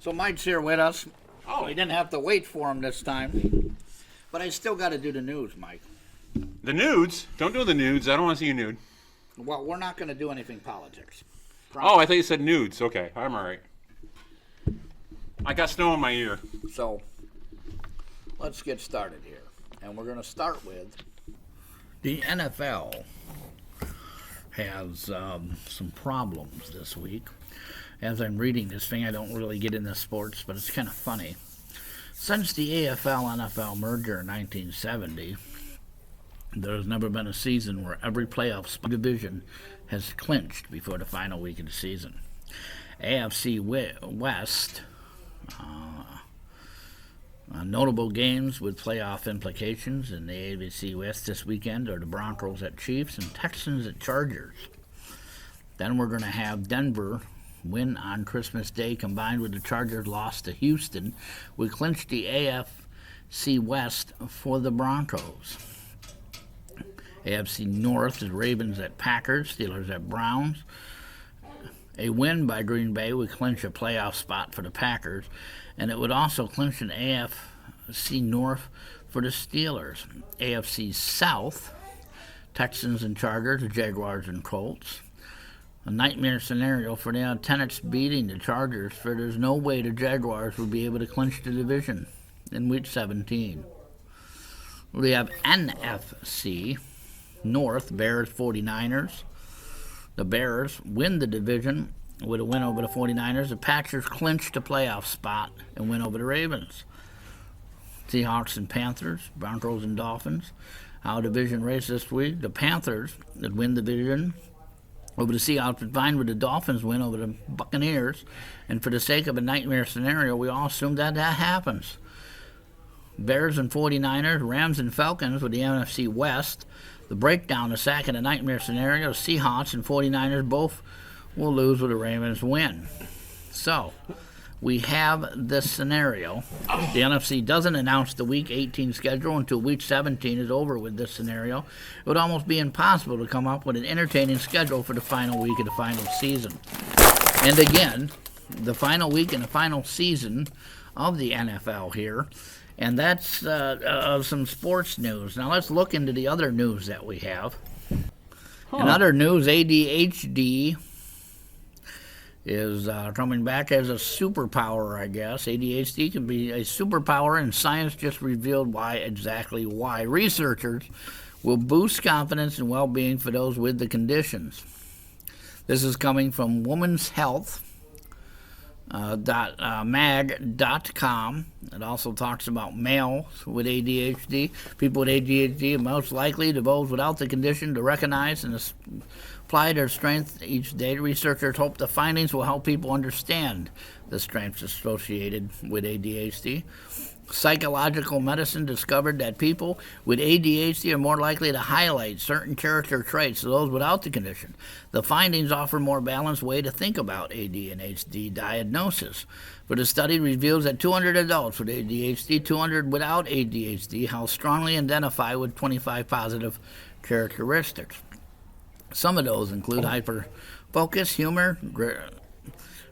So Mike's here with us. Oh. We didn't have to wait for him this time. But I still got to do the news, Mike. The nudes? Don't do the nudes. I don't want to see you nude. Well, we're not going to do anything politics. Oh, I thought you said nudes. Okay, I'm all right. I got snow in my ear. So let's get started here. And we're going to start with the NFL has some problems this week. As I'm reading this thing, I don't really get into sports, but it's kind of funny. Since the AFL-NFL merger in 1970, there's never been a season where every playoff division has clinched before the final week of the season. AFC West, notable games with playoff implications in the AFC West this weekend are the Broncos at Chiefs and Texans at Chargers. Then we're going to have Denver win on Christmas Day combined with the Chargers' loss to Houston. We clinched the AFC West for the Broncos. AFC North is Ravens at Packers, Steelers at Browns. A win by Green Bay would clinch a playoff spot for the Packers, and it would also clinch an AFC North for the Steelers. AFC South, Texans and Chargers, Jaguars and Colts. A nightmare scenario for the Tenants beating the Chargers, for there's no way the Jaguars would be able to clinch the division in Week 17. We have NFC North, Bears, 49ers. The Bears win the division with a win over the 49ers. The Packers clinch the playoff spot and win over the Ravens. Seahawks and Panthers, Broncos and Dolphins. Our division race this week, the Panthers that win the division over the Seahawks, combined with the Dolphins win over the Buccaneers. And for the sake of a nightmare scenario, we all assume that happens. Bears and 49ers, Rams and Falcons with the NFC West. The breakdown, the sack of the nightmare scenario, Seahawks and 49ers both will lose with the Ravens win. So, we have this scenario. The NFC doesn't announce the Week 18 schedule until Week 17 is over with this scenario. It would almost be impossible to come up with an entertaining schedule for the final week of the final season. And again, the final week and the final season of the NFL here. And that's some sports news. Now let's look into the other news that we have. In other news, ADHD is coming back as a superpower, I guess. ADHD can be a superpower, and science just revealed exactly why. Researchers will boost confidence and well-being for those with the conditions. This is coming from Women's Health. mag.com. It also talks about males with ADHD. People with ADHD are most likely to those without the condition to recognize and apply their strength each day. Researchers hope the findings will help people understand the strengths associated with ADHD. Psychological medicine discovered that people with ADHD are more likely to highlight certain character traits of those without the condition. The findings offer a more balanced way to think about ADHD diagnosis. But the study reveals that 200 adults with ADHD, 200 without ADHD, how strongly identify with 25 positive characteristics. Some of those include hyperfocus, humor,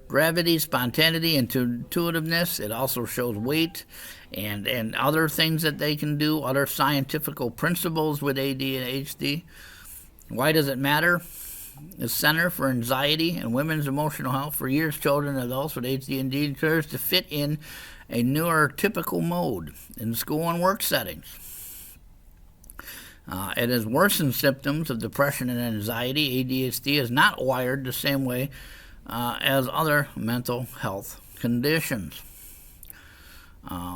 gravity, spontaneity, intuitiveness. It also shows weight and other things that they can do, other scientific principles with ADHD. Why does it matter? The Center for Anxiety and Women's Emotional Health for years children and adults with ADHD encouraged to fit in a neurotypical mode in school and work settings. It has worsened symptoms of depression and anxiety. ADHD is not wired the same way as other mental health conditions.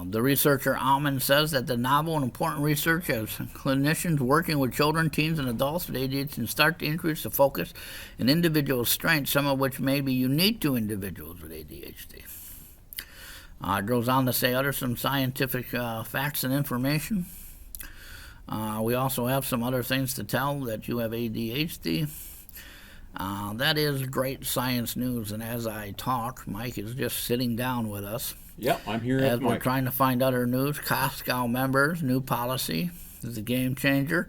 The researcher Alman says that the novel and important research as clinicians working with children, teens, and adults with ADHD can start to increase the focus and individual strengths, some of which may be unique to individuals with ADHD. It goes on to say some scientific facts and information. We also have some other things to tell that you have ADHD. That is great science news, and as I talk, Mike is just sitting down with us. Yep, I'm here. As we're trying to find other news, Costco members, new policy is a game changer.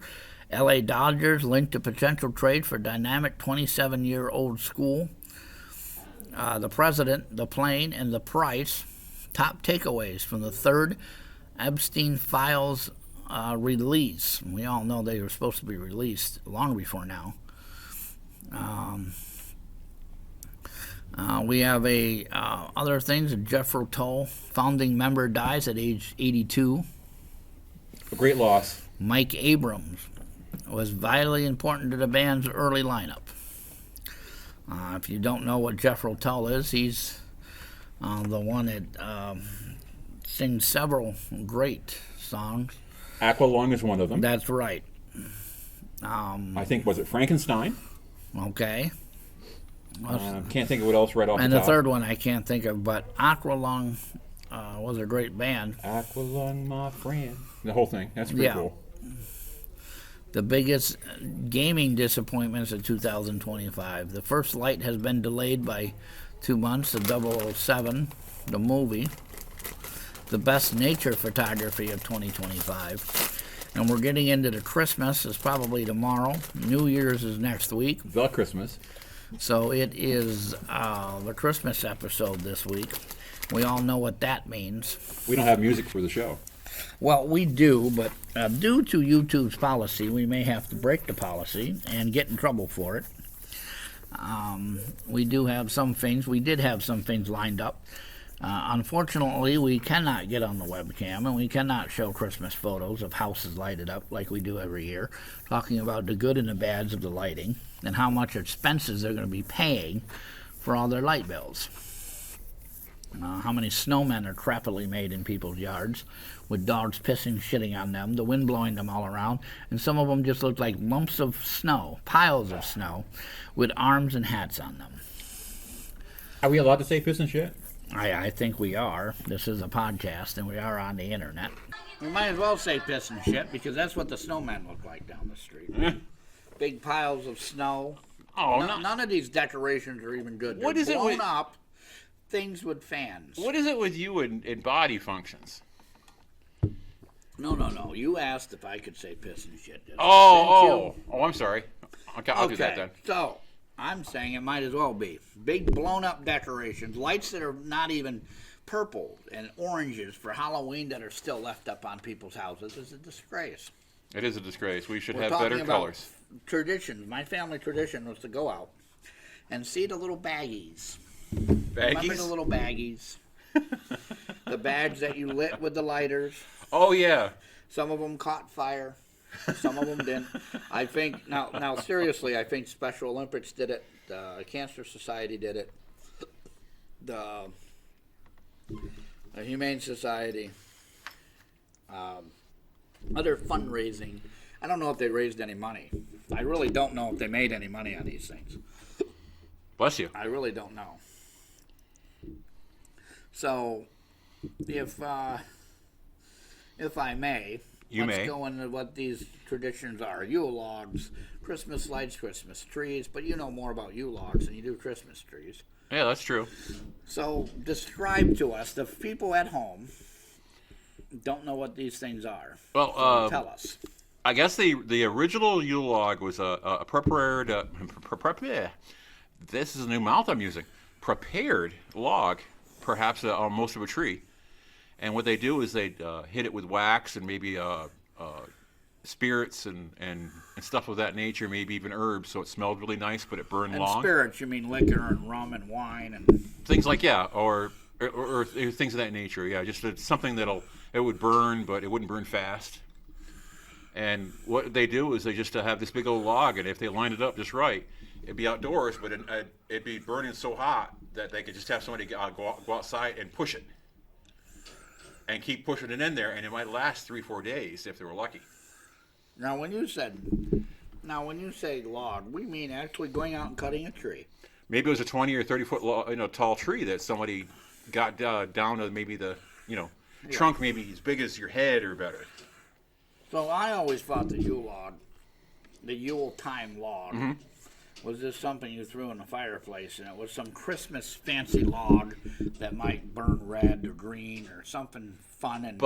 LA Dodgers linked to potential trade for dynamic 27-year-old school. The President, The Plane, and The Price. Top takeaways from the third Epstein Files release. We all know they were supposed to be released long before now. We have other things. Jethro Tull, founding member, dies at age 82. A great loss. Mike Abrams was vitally important to the band's early lineup. If you don't know what Jethro Tull is, he's the one that sings several great songs. Aqualung is one of them. That's right. I think, was it Frankenstein? Okay. Can't think of what else right off And the the top. third one I can't think of, but Aqualung was a great band. Aqualung, my friend. The whole thing. That's pretty cool. The biggest gaming disappointments of 2025. The first light has been delayed by 2 months, the 007, the movie. The best nature photography of 2025. And we're getting into the Christmas is probably tomorrow. New Year's is next week. The Christmas. So it is the Christmas episode this week. We all know what that means. We don't have music for the show. Well, we do, but due to YouTube's policy, we may have to break the policy and get in trouble for it. We do have some things. We did have some things lined up. Unfortunately, we cannot get on the webcam, and we cannot show Christmas photos of houses lighted up like we do every year, talking about the good and the bads of the lighting and how much expenses they're going to be paying for all their light bills. How many snowmen are crappily made in people's yards with dogs pissing, shitting on them, the wind blowing them all around, and some of them just look like lumps of snow, piles of snow, with arms and hats on them. Are we allowed to say piss and shit? I think we are. This is a podcast, and we are on the internet. We might as well say piss and shit, because that's what the snowmen look like down the street. Big piles of snow. Oh, None of these decorations are even good. What They're is it blown with- up things with fans. What is it with you and body functions? No. You asked if I could say piss and shit. Oh, I'm sorry. Okay, I'll do that then. So, I'm saying it might as well be. Big blown up decorations, lights that are not even purple, and oranges for Halloween that are still left up on people's houses is a disgrace. It is a disgrace. We should We're have talking better about colors. Traditions. My family tradition was to go out and see the little baggies. Remember Baggies? the little baggies? The bags that you lit with the lighters. Oh, yeah. Some of them caught fire. Some of them didn't. I think now seriously, I think Special Olympics did it. The Cancer Society did it. The Humane Society. Other fundraising. I don't know if they raised any money. I really don't know if they made any money on these things. Bless you. I really don't know. So, if I may, let's go into what these traditions are. Yule logs, Christmas lights, Christmas trees, but you know more about Yule logs than you do Christmas trees. Yeah, that's true. So, describe to us, the people at home don't know what these things are. Well, So tell us. I guess the original Yule log was a prepared, this is a new mouth I'm using, prepared log, perhaps on most of a tree. And what they do is they hit it with wax and maybe spirits and stuff of that nature, maybe even herbs, so it smelled really nice, but it burned And long. spirits, you mean liquor and rum and wine and... Things like, yeah, or things of that nature, yeah, just something it would burn, but it wouldn't burn fast. And what they do is they just have this big old log, and if they line it up just right, it'd be outdoors, but it'd be burning so hot that they could just have somebody go outside and push it. And keep pushing it in there, and it might last 3-4 days if they were lucky. Now, when you say log, we mean actually going out and cutting a tree. Maybe it was a 20 or 30 foot tall tree that somebody got down to maybe the trunk maybe as big as your head or better. So I always thought the Yule time log, was just something you threw in the fireplace, and it was some Christmas fancy log that might burn red or green or something fun and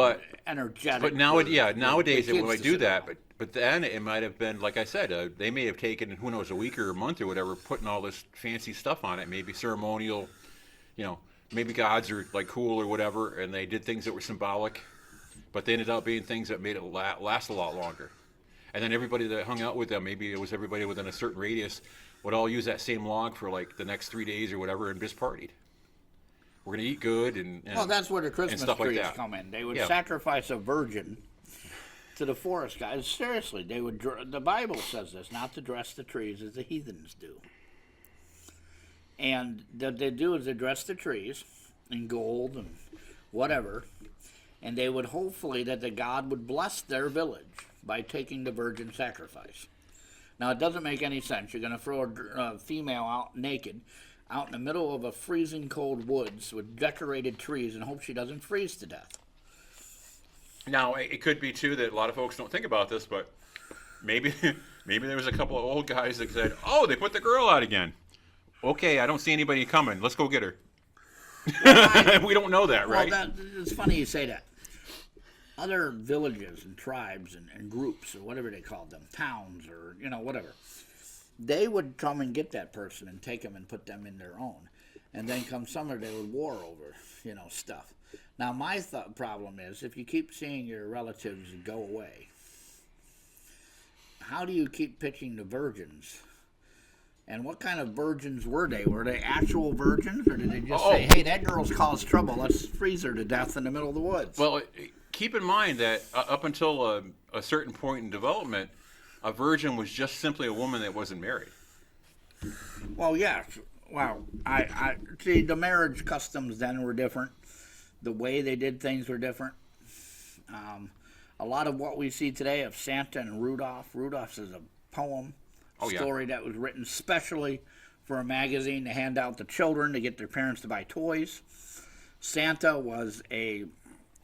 energetic. But nowadays the they kids might to do sit that. around. But then it might have been, like I said, they may have taken, who knows, a week or a month or whatever, putting all this fancy stuff on it, maybe ceremonial maybe gods are like cool or whatever, and they did things that were symbolic, but they ended up being things that made it last a lot longer. And then everybody that hung out with them, maybe it was everybody within a certain radius, would all use that same log for like the next 3 days or whatever, and just partied. We're gonna eat good and well, that's where the Christmas stuff like trees that. come in. They would Yeah. sacrifice a virgin to the forest guys. Seriously, they would. The Bible says this: not to dress the trees as the heathens do. And what they do is they dress the trees in gold and whatever, and they would hopefully that the God would bless their village by taking the virgin sacrifice. Now, it doesn't make any sense. You're going to throw a female out naked out in the middle of a freezing cold woods with decorated trees and hope she doesn't freeze to death. Now, it could be, too, that a lot of folks don't think about this, but maybe there was a couple of old guys that said, oh, they put the girl out again. Okay, I don't see anybody coming. Let's go get her. We don't know that, right? Well, it's funny you say that. Other villages and tribes and groups, or whatever they called them, towns or, whatever, they would come and get that person and take them and put them in their own. And then come summer, they would war over, stuff. Now, my problem is, if you keep seeing your relatives go away, how do you keep pitching the virgins? And what kind of virgins were they? Were they actual virgins, or did they just say, hey, that girl's caused trouble, let's freeze her to death in the middle of the woods? Well, keep in mind that up until a certain point in development, a virgin was just simply a woman that wasn't married. Well, yes. Well, I see the marriage customs then were different. The way they did things were different. A lot of what we see today of Santa and Rudolph. Rudolph's is a poem, story that was written specially for a magazine to hand out to children to get their parents to buy toys. Santa was a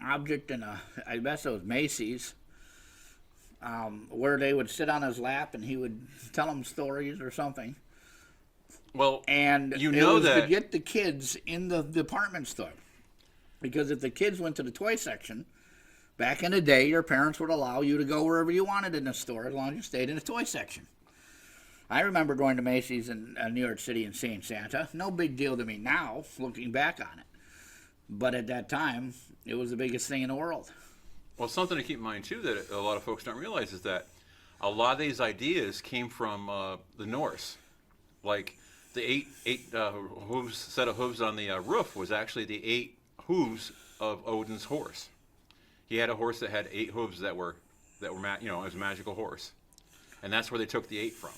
object in I guess it was Macy's, where they would sit on his lap and he would tell them stories or something. Well, and it was that to get the kids in the department store, because if the kids went to the toy section, back in the day, your parents would allow you to go wherever you wanted in the store as long as you stayed in the toy section. I remember going to Macy's in New York City and seeing Santa. No big deal to me now, looking back on it. But at that time, it was the biggest thing in the world. Well, something to keep in mind, too, that a lot of folks don't realize is that a lot of these ideas came from the Norse. Like the eight hooves, set of hooves on the roof was actually the 8 hooves of Odin's horse. He had a horse that had 8 hooves that were it was a magical horse. And that's where they took the 8 from.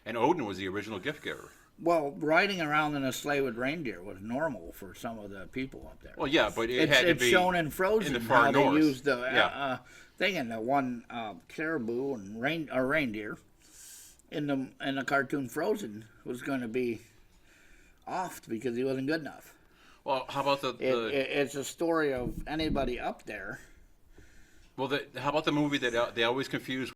And Odin was the original gift giver. Well, riding around in a sleigh with reindeer was normal for some of the people up there. Well, yeah, but it had to be shown in Frozen in the far how north. They used the thing in the one caribou and reindeer in the cartoon Frozen was going to be offed because he wasn't good enough. Well, how about it's a story of anybody up there. Well, how about the movie that they always confuse